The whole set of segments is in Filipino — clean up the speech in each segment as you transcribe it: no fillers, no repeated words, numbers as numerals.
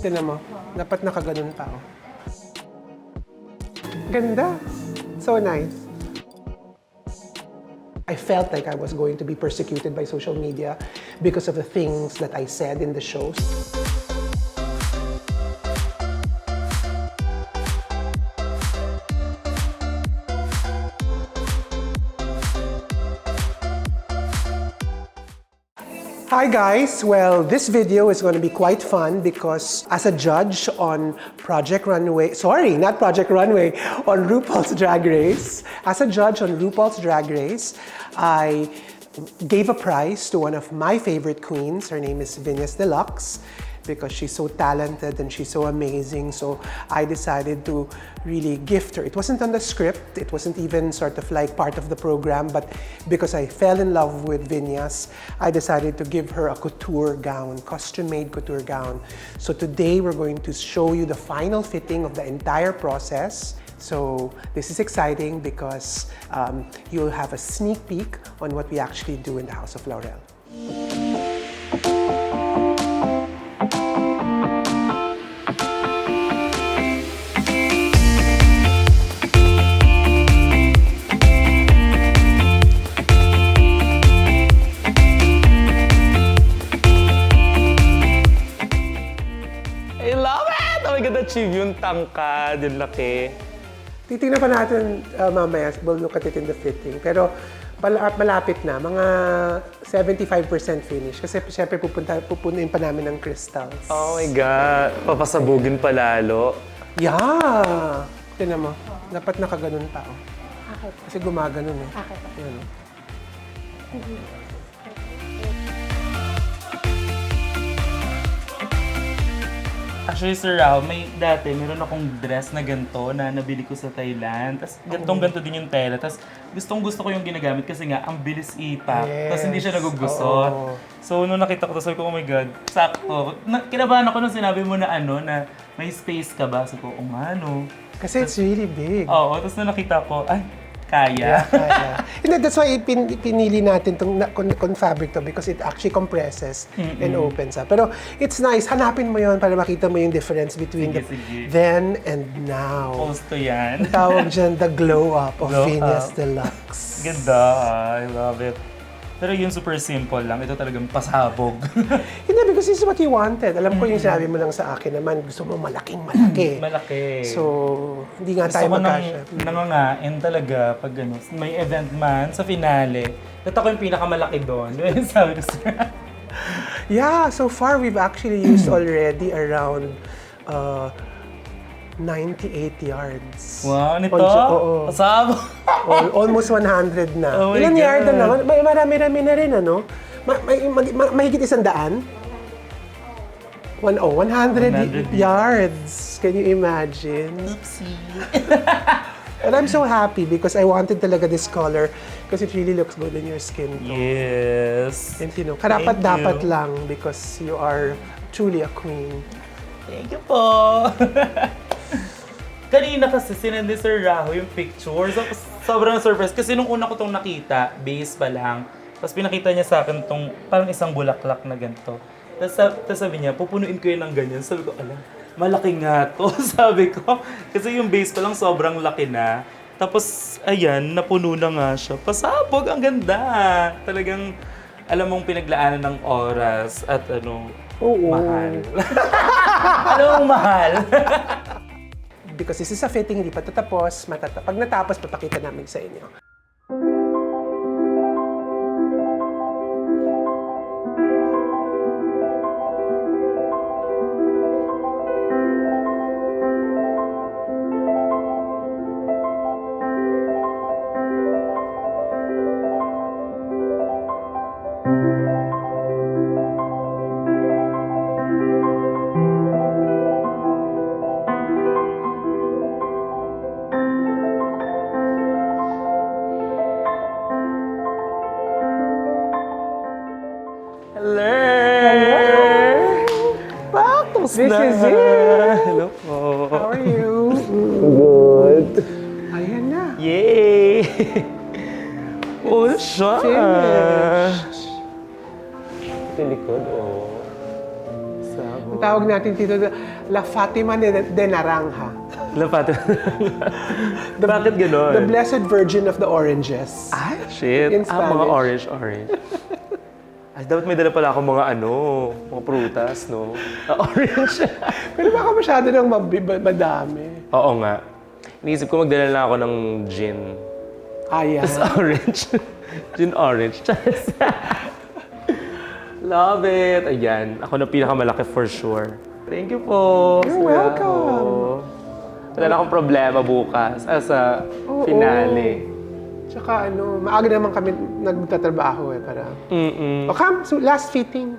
Tignan mo, dapat nakaganon pa, oh. Ganda. So nice. I felt like I was going to be persecuted by social media because of the things that I said in the shows. Hi guys! Well, this video is going to be quite fun because as a judge on Project Runway, sorry, not Project Runway, on RuPaul's Drag Race. As a judge on RuPaul's Drag Race, I gave a prize to one of my favorite queens. Her name is Venus Deluxe because she's so talented and she's so amazing. So I decided to really gift her. It wasn't on the script. It wasn't even sort of like part of the program, but because I fell in love with Venus, I decided to give her a couture gown, custom-made couture gown. So today we're going to show you the final fitting of the entire process. So this is exciting because you'll have a sneak peek on what we actually do in the House of Laurel. Achieve yung tangkad, yung laki. Titingnan pa natin mamaya, we'll look at it in the fitting. Pero malapit na, mga 75% finish. Kasi siyempre pupunuin pa namin ng crystals. Oh my God, papasabugin pa lalo. Yeah! Tignan mo, dapat nakaganon pa. Oh. Okay. Kasi gumaganon eh. Okay. Yan, oh. Actually, Sir Rajo, meron akong dress na ganito na nabili ko sa Thailand. Tapos ganto din yung tela. Tapos gusto ko yung ginagamit kasi nga, ang bilis ipak. Yes. Tapos hindi siya nagugusot. So, nung nakita ko, tapos sabi ko, oh my God, sakto. Kinabahan ako nung sinabi mo na na may space ka ba? Sabi ko, oh nga, no. Kasi it's really big. Oo, tapos nung nakita ko, ay, kaya. Kaya. That's why pinili natin itong fabric to because it actually compresses and opens up. Pero it's nice. Hanapin mo yon para makita mo yung difference between Sige. then and now. Post to yan. Ang tawag dyan, the glow up of Glow Venus up. Deluxe. Ganda, I love it. Pero yun super simple lang. Ito talagang pasabog. Hindi, because this is what you wanted. Alam ko yung sinabi mo lang sa akin naman, gusto mo malaking-malaki. Malaki. So, hindi nga tayo Gusto ko magkasya. nangangain talaga pag may event man sa finale. At ako yung pinakamalaki doon. Sabi ko sir. Yeah, so far we've actually used already around 98 yards. Wow, nito? Oo. Pasabog. Almost 100 na. Oh my Ilan God. yard na naman? May marami-rami na rin, ano? Mahigit 100? 100 yards. Can you imagine? Oopsie. And I'm so happy because I wanted talaga this color because it really looks good in your skin tone. Yes. And you know, karapat-dapat lang because you are truly a queen. Thank you po. Kanina kasi sinend ni Sir Rajo yung picture. Sobrang surprise. Kasi nung una ko itong nakita, base pa lang. Tapos pinakita niya sa akin itong parang isang bulaklak na ganito. Tapos sabi niya, pupunuin ko yun ng ganyan. Sabi ko, ala, malaki nga to. Sabi ko. Kasi yung base pa lang sobrang laki na. Tapos, ayan, napuno na nga siya. Pasabog, ang ganda. Talagang, alam mong pinaglaanan ng oras at mahal. Alam mong mahal. Because this is a fitting, hindi pa tatapos. Pag natapos, papakita namin sa inyo. This is it! Hello po. How are you? Good. Ayan na. Yay! Oh, siya! Finished. Ito likod, oh. Ang tawag natin dito, La Fatima de Naranja. La Fatima. Bakit gano'n? The Blessed Virgin of the Oranges. Ay, shit. In Mga Spanish. orange. Ay, dapat may dala pala ako mga mga prutas, no? Orange. Pero baka masyado nang madami. Oo nga. Iniisip ko magdala na ako ng gin. Ayan. Tapos orange. Gin orange. Love it. Ayan. Ako na pinakamalaki for sure. Thank you po. You're welcome. Wala na akong problema bukas sa finale. Tsaka maaga naman kami nagtatrabaho para... Okay, so last fitting.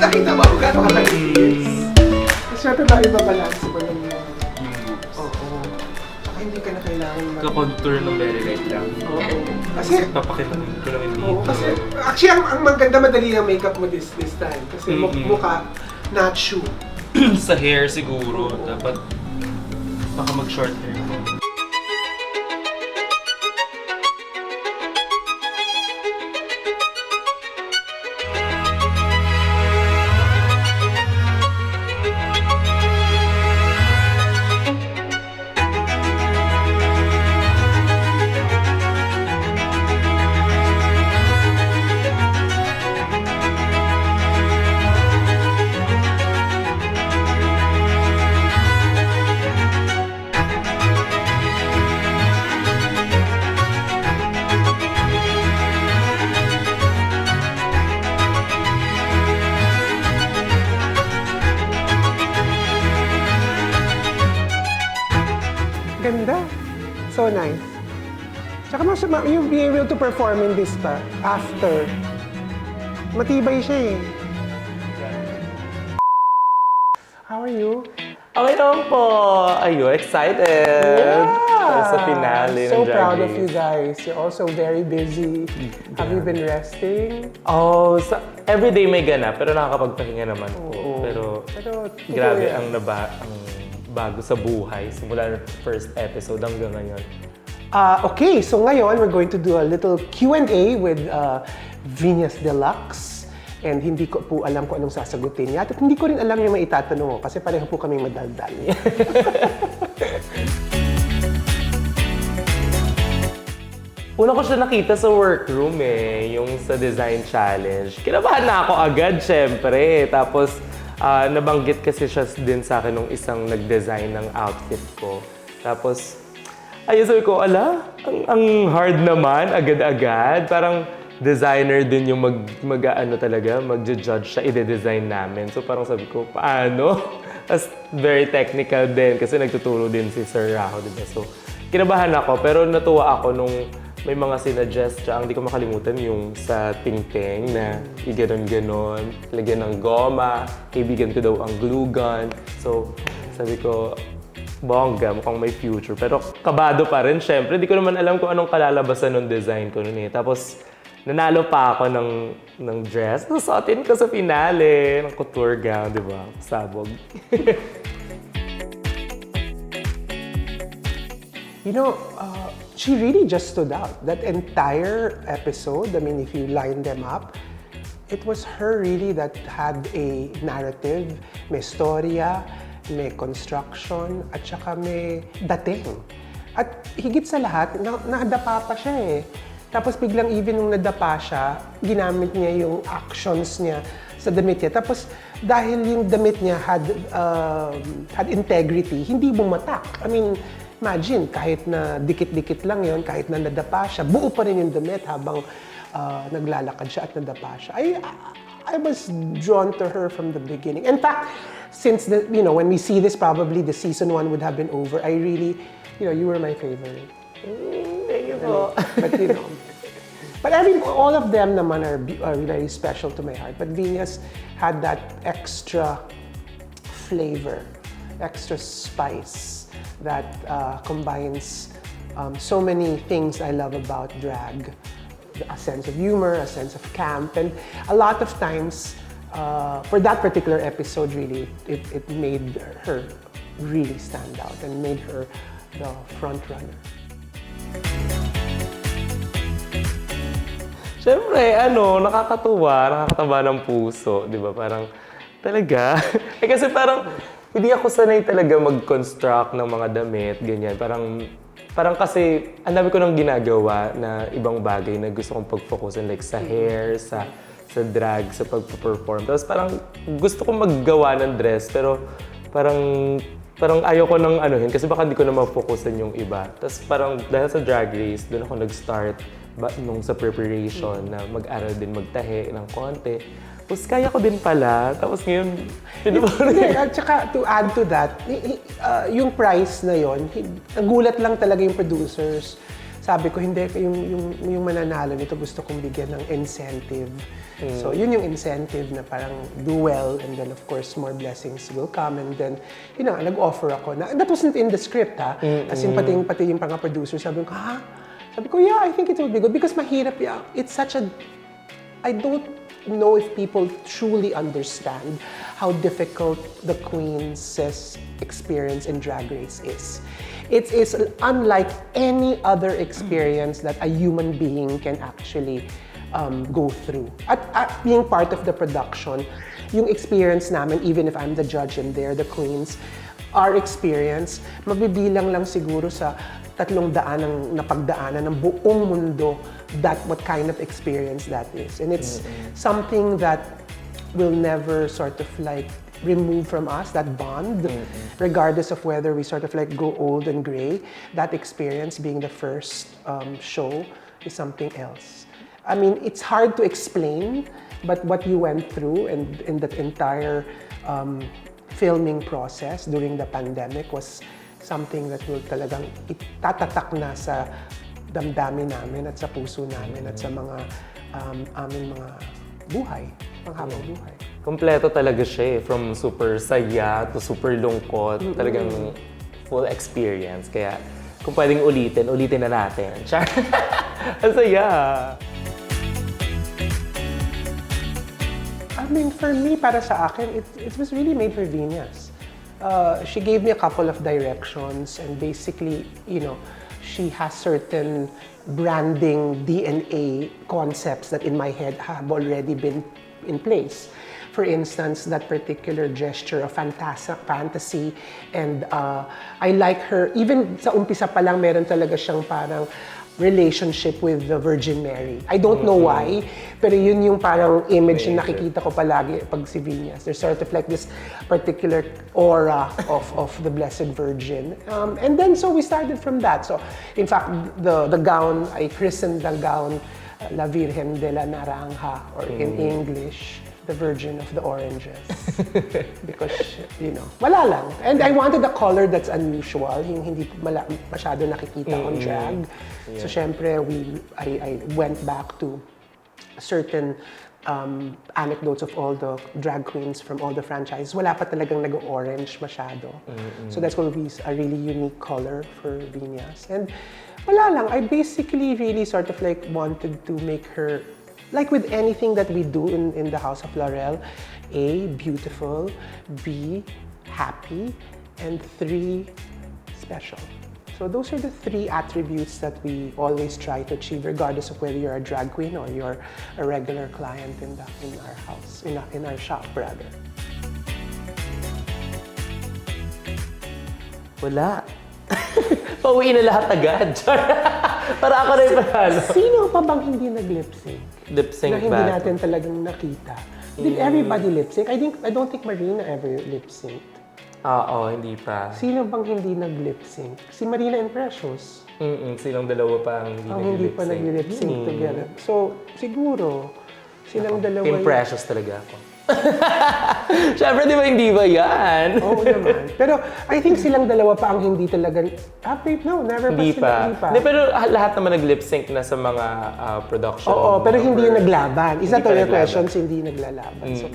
Nakita mo kung gano'ng katagis. Siyempre ba ibabalance mo lang yung boobs. Oo. Saka hindi ka na kailangan Ka-contour ng very light lang. Oo. Kasi, Papakita ko lang yung dito. kasi actually ang maganda madali ang makeup mo this time. Kasi mukha nacho. Sa hair siguro, dapat baka mag-short hair. Ganda. So nice. Tsaka you'll be able to perform in this pa after. Matibay siya eh. How are you? Okay naman po. Ayun, excited. Para sa finale ng So Drag proud of Race. you guys. You're also very busy. Have you been resting? Everyday may ganap, pero nakakapagpahinga naman po. Pero grabe ang bago sa buhay, simula ng first episode hanggang ngayon. Okay, so ngayon we're going to do a little Q&A with Venus Deluxe. And hindi ko po alam kung anong sasagutin niya. At hindi ko rin alam yung maitatanong ko kasi pareho po kaming madaldal. Una ko siya nakita sa workroom yung sa design challenge. Kinabahan na ako agad, syempre. Tapos, nabanggit kasi siya din sa akin nung isang nag-design ng outfit ko. Tapos, ayun, sabi ko, ang hard naman, agad-agad. Parang designer din yung mag-judge siya, ide-design namin. So parang sabi ko, paano? Tapos very technical din kasi nagtuturo din si Sir Rajo, diba? So, kinabahan ako, pero natuwa ako nung may mga sinuggest siya. Hindi ko makalimutan yung sa tingting na iganon-ganon, lagyan ng goma, kaibigan ko daw ang glue gun. So, sabi ko, bongga, mukhang may future. Pero kabado pa rin, syempre. Di ko naman alam kung anong kalalabasan ng design ko nun eh. Tapos, nanalo pa ako ng dress. Nasuotin ko sa finale, ng couture gown, di ba? Sabog. You know, she really just stood out. That entire episode, I mean, if you line them up, it was her really that had a narrative, may storya, may construction, at saka may dating. At higit sa lahat, nadapa pa siya eh. Tapos biglang even nung nadapa siya, ginamit niya yung actions niya sa damit niya. Tapos dahil yung damit niya had integrity, hindi bumatak. I mean, imagine, kahit na dikit-dikit lang yon, kahit na nadapa siya, buo pa rin yung damit habang naglalakad siya at nadapa siya. I was drawn to her from the beginning. In fact, since when we see this, probably the season 1 would have been over. I really, you were my favorite. Thank you po. But all of them naman are very special to my heart. But Venus had that extra flavor, extra spice that combines so many things I love about drag. A sense of humor, a sense of camp, and a lot of times, for that particular episode, really, it made her really stand out and made her the front runner. Siyempre, nakakataba ng puso, di ba? Parang, talaga. Kasi parang, hindi ako sanay talaga mag-construct ng mga damit, ganyan. Parang kasi, ang dami ko nang ginagawa na ibang bagay na gusto kong pag-focusin, like sa hair, sa drag, sa pag-perform. Tapos parang gusto kong maggawa ng dress, pero parang ayoko nang anuhin kasi baka hindi ko na ma-focusin yung iba. Tapos parang dahil sa Drag Race, doon ako nag-start nung sa preparation na mag-aral din magtahe ng konti. Tapos kaya ko din pala. Tapos ngayon, At saka to add to that, yung price na yon, nagulat lang talaga yung producers. Sabi ko, hindi, yung mananalo nito gusto kong bigyan ng incentive. So yun yung incentive na parang do well and then of course more blessings will come and then, nag-offer ako na, that wasn't in the script as in pati yung mga producer, sabi ko, Sabi ko, yeah, I think it will be good because mahirap yan. It's such a, I don't know if people truly understand how difficult the Queen's experience in Drag Race is. It is unlike any other experience that a human being can actually go through. At being part of the production, yung experience namin, even if I'm the judge and they're the queens, our experience, mabibilang lang siguro sa 300 ang napagdaanan ng buong mundo what kind of experience that is. And it's something that will never sort of like remove from us, that bond, regardless of whether we sort of like go old and gray. That experience being the first show is something else. I mean, it's hard to explain, but what you went through and in that entire filming process during the pandemic was something that will talagang itatatak na sa damdamin namin at sa puso namin at sa mga aming mga buhay, panghabang buhay. Kompleto talaga siya from super saya to super lungkot. Talagang full experience. Kaya kung pwedeng ulitin na natin. Char! Ang saya! I mean, for me, para sa akin, it was really made for Venus. She gave me a couple of directions and basically, she has certain branding DNA concepts that in my head have already been in place. For instance, that particular gesture of fantasy and I like her, even sa umpisa pa lang meron talaga siyang parang relationship with the Virgin Mary. I don't know why, pero yun yung parang image na nakikita ko palagi pag si Venus. There's sort of like this particular aura of the Blessed Virgin. And then so we started from that. So in fact, the gown, I christened the gown La Virgen de la Naranja, or in English, the Virgin of the Oranges. Because, wala lang. And I wanted a color that's unusual, yung hindi masyado nakikita on drag. Yeah. So, syempre, I went back to certain anecdotes of all the drag queens from all the franchises. Wala pa talagang nag-orange masyado. So that's going to be a really unique color for Venus. And wala lang, I basically really sort of like wanted to make her, like with anything that we do in the House of Laurel, A, beautiful, B, happy, and 3, special. So those are the 3 attributes that we always try to achieve, regardless of whether you're a drag queen or you're a regular client in our house, in our shop, rather. Wala. Pauwi na lahat agad. Para ako na yung panalo. Sino pa bang hindi nag-lip sync? Lip sync na hindi natin talagang nakita. Did everybody lip sync? I don't think Marina ever lip synced. Oo, hindi pa. Sino bang hindi nag-lip sync? Si Marina and Precious. Silang dalawa pa ang hindi pa nag-lip sync together. So, siguro, silang dalawa Team Precious talaga ako. Siyempre, di ba hindi ba yan? Oo naman. Pero I think silang dalawa pa ang hindi talaga... no, never Hindi pa. Hindi, pero lahat naman nag-lip sync na sa mga production. Oo, pero hindi yung naglaban. Isa to yung questions, hindi naglalaban. So,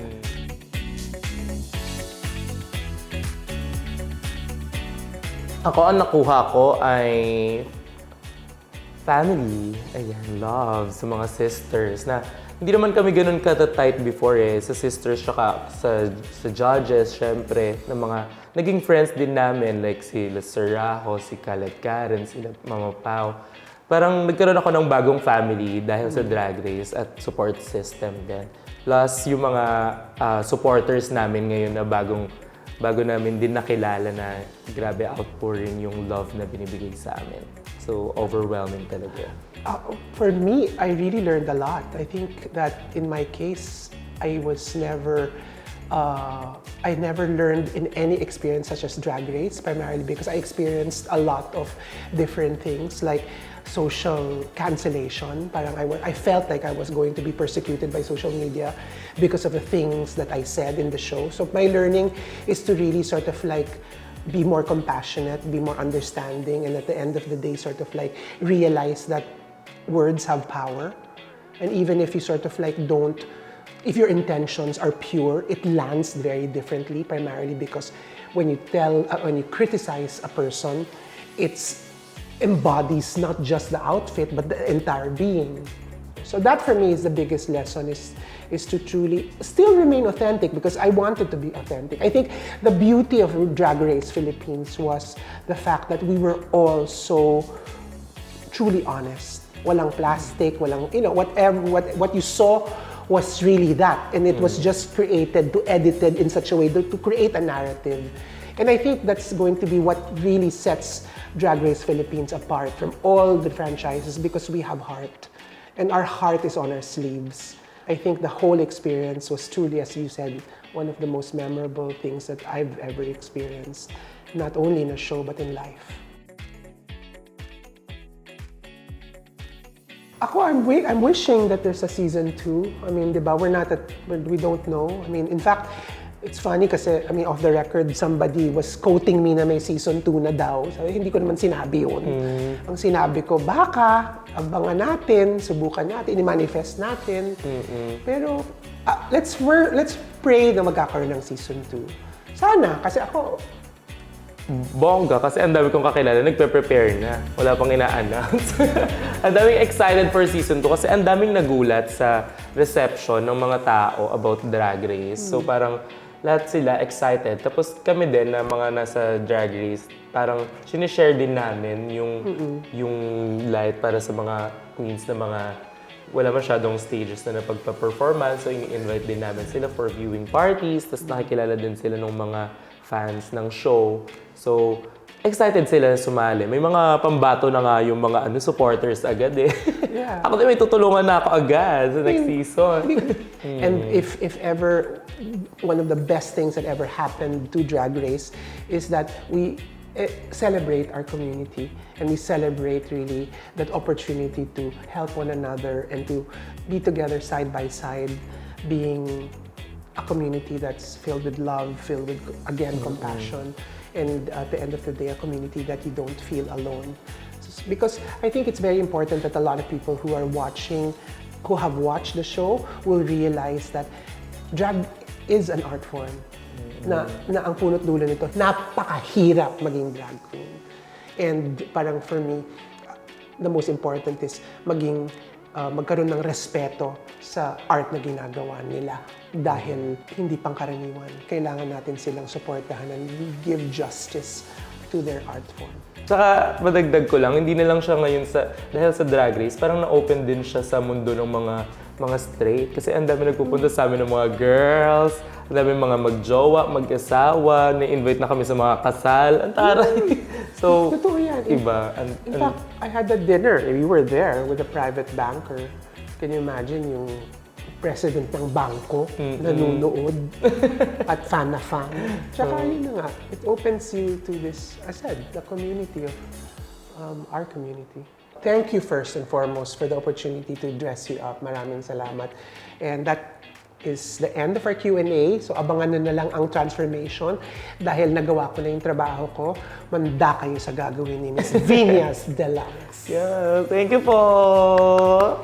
Ako, ang nakuha ko ay family. Ayan, love sa mga sisters na hindi naman kami ganun ka-tight before sa sisters tsaka sa judges, syempre, na mga naging friends din namin like sila Sir Rajo, si Kalat Karen, sila Mama Pao. Parang nagkaroon ako ng bagong family dahil sa Drag Race at support system din. Plus, yung mga supporters namin ngayon na bago namin din nakilala na grabe outpouring yung love na binibigay sa amin. So, overwhelming talaga. For me, I really learned a lot. I think that in my case, I never learned in any experience such as Drag Race, primarily because I experienced a lot of different things like social cancellation. Parang I felt like I was going to be persecuted by social media because of the things that I said in the show. So my learning is to really sort of like be more compassionate, be more understanding, and at the end of the day sort of like realize that words have power. And even if you sort of like if your intentions are pure, it lands very differently, primarily because when you criticize a person, it embodies not just the outfit, but the entire being. So that for me is the biggest lesson, is to truly still remain authentic, because I wanted to be authentic. I think the beauty of Drag Race Philippines was the fact that we were all so truly honest. Walang plastic, walang, whatever, what you saw was really that. And it was just edited in such a way to create a narrative. And I think that's going to be what really sets Drag Race Philippines apart from all the franchises, because we have heart. And our heart is on our sleeves. I think the whole experience was truly, as you said, one of the most memorable things that I've ever experienced, not only in a show, but in life. I'm wishing that there's a season 2. I mean, di ba, we don't know. I mean, in fact, it's funny kasi, off the record, somebody was quoting me na may season 2 na daw. Sabi, hindi ko naman sinabi yun. Ang sinabi ko, baka, abangan natin, subukan natin, i-manifest natin. Pero, let's pray na magkakaroon ng season 2. Sana, kasi ako, bongga, kasi ang dami kong kakilala, nagpe-prepare na. Wala pang ina-announce. Ang daming excited for season 2 kasi ang daming nagulat sa reception ng mga tao about Drag Race. So parang lahat sila excited. Tapos kami din na mga nasa Drag Race, parang sinishare din namin yung light para sa mga queens na mga wala masyadong stages na napagpa-performance. So ini-invite din namin sila for viewing parties. Tapos nakikilala din sila ng mga fans ng show. So, excited sila sumali. May mga pambato na nga yung mga supporters agad eh. Yeah. Ako din may tutulungan na ako agad sa next season. And if ever, one of the best things that ever happened to Drag Race is that we celebrate our community, and we celebrate really that opportunity to help one another and to be together side by side, being a community that's filled with love, filled with, again, compassion, and at the end of the day, a community that you don't feel alone. Because I think it's very important that a lot of people who have watched the show, will realize that drag is an art form. Na ang punot dulo nito, napakahirap maging drag queen. And parang for me, the most important is magkaroon ng respeto sa art na ginagawa nila. Dahil hindi pangkaraniwan. Kailangan natin silang suportahan and give justice to their art form. Saka, madagdag ko lang, hindi na lang siya ngayon dahil sa Drag Race, parang na-open din siya sa mundo ng mga straight. Kasi ang dami nagpupunta sa amin ng mga girls, ang dami mga magjowa, mag-asawa, na-invite na kami sa mga kasal. Ang taray! So, totoo yan. Iba. In fact, I had a dinner. We were there with a private banker. Can you imagine yung president ng bangko nanunood at fan na fan? Tsaka yun na nga, it opens you to this, as I said, the community of our community. Thank you first and foremost for the opportunity to dress you up. Maraming salamat. And that is the end of our Q&A. So abangan na lang ang transformation dahil nagawa ko na yung trabaho ko. Manda kayo sa gagawin ni Miss Vinyas Deluxe. Yeah, thank you po!